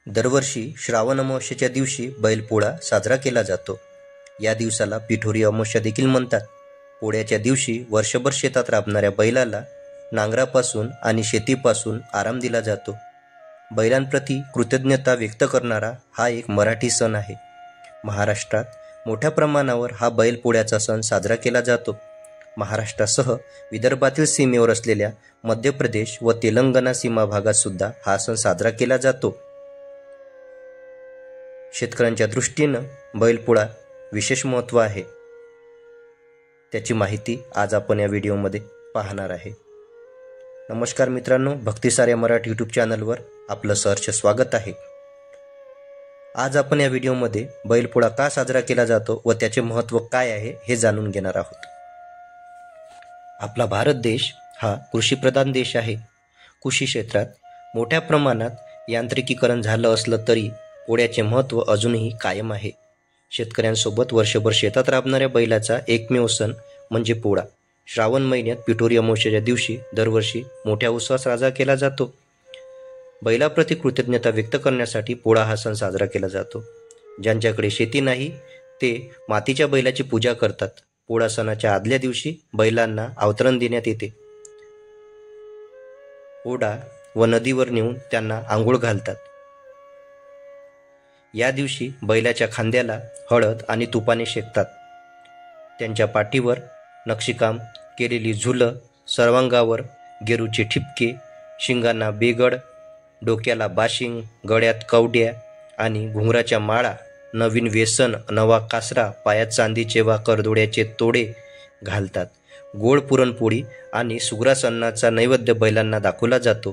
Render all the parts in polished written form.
दरवर्षी श्रावण अमावस्येच्या दिवशी बैलपोळा साजरा केला जातो. या दिवसाला पिठोरी अमावस्या देखील म्हणतात. पोळ्याच्या दिवशी वर्षभर शेतात राबणाऱ्या बैलाला नांगरापासून आणि शेतीपासून आराम दिला जातो. बैलांप्रती कृतज्ञता व्यक्त करणारा हा एक मराठी सण आहे. महाराष्ट्रात मोठ्या प्रमाणावर हा बैलपोळ्याचा सण साजरा केला जातो. महाराष्ट्रासह विदर्भातील सीमेवर असलेल्या मध्य प्रदेश व तेलंगणा सीमा भागात सुद्धा हा सण साजरा केला जातो. शेतकऱ्यांच्या दृष्टीनं बैलपोळा विशेष महत्त्व आहे. त्याची माहिती आज आपण या व्हिडिओमध्ये पाहणार आहे. नमस्कार मित्रांनो, भक्तिसार या मराठी यूट्यूब चॅनलवर आपलं सहर्ष स्वागत आहे. आज आपण या व्हिडिओमध्ये बैलपोळा का साजरा केला जातो व त्याचे महत्त्व काय आहे हे जाणून घेणार आहोत. आपला भारत देश हा कृषीप्रधान देश आहे. कृषी क्षेत्रात मोठ्या प्रमाणात यांत्रिकीकरण झालं असलं तरी पोळ्याचे महत्त्व अजूनही कायम आहे. शेतकऱ्यांसोबत वर्षभर शेतात राबणाऱ्या बैलाचा एकमेव सण म्हणजे पोळा. श्रावण महिन्यात पिठोरी अमावस्येच्या दिवशी दरवर्षी मोठ्या उत्सवात साजरा केला जातो. बैलाप्रती कृतज्ञता व्यक्त करण्यासाठी पोळा हा सण साजरा केला जातो. ज्यांच्याकडे शेती नाही ते मातीच्या बैलाची पूजा करतात. पोळा सणाच्या आदल्या दिवशी बैलांना अवतरण देण्यात येते. ओढा व नदीवर नेऊन त्यांना आंघोळ घालतात. या दिवशी बैलाच्या खांद्याला हळद आणि तुपाने शेकतात. त्यांच्या पाठीवर नक्षीकाम केलेली झुलं, सर्वांगावर गेरूचे ठिपके, शिंगांना बेगड, डोक्याला बाशिंग, गळ्यात कवड्या आणि घुंगराच्या माळा, नवीन वेसन, नवा कासरा, पायात चांदीचे वा करदोड्याचे तोडे घालतात. गोड पुरणपोळी आणि सुग्रास अन्नाचा नैवेद्य बैलांना दाखवला जातो.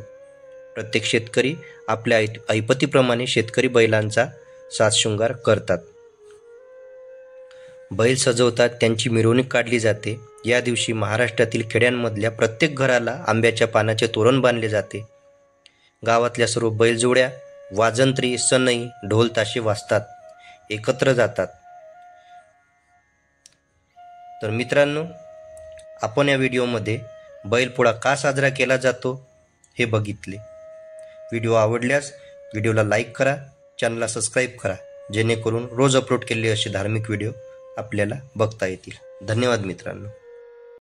प्रत्येक शेतकरी आपल्या ऐपतीप्रमाणे शेतकरी बैलांचा साजशृंगार करतात. बैल सजवतात, त्यांची मिरवणूक काढली जाते. या दिवशी महाराष्ट्रातील खेड्यांमधल्या प्रत्येक घराला आंब्याच्या पानाचे तोरण बांधले जाते. गावातल्या सर्व बैलजोड्या वाजंत्री, सनई, ढोल ताशे वाजतात, एकत्र जातात. तर मित्रांनो, आपण या व्हिडिओमध्ये बैलपोळा का साजरा केला जातो हे बघितले. व्हिडिओ आवडल्यास व्हिडिओला लाईक करा, चॅनलला सबस्क्राईब करा, जेणेकरून रोज अपलोड केलेले असे धार्मिक व्हिडिओ आपल्याला बघता येतील. धन्यवाद मित्रांनो.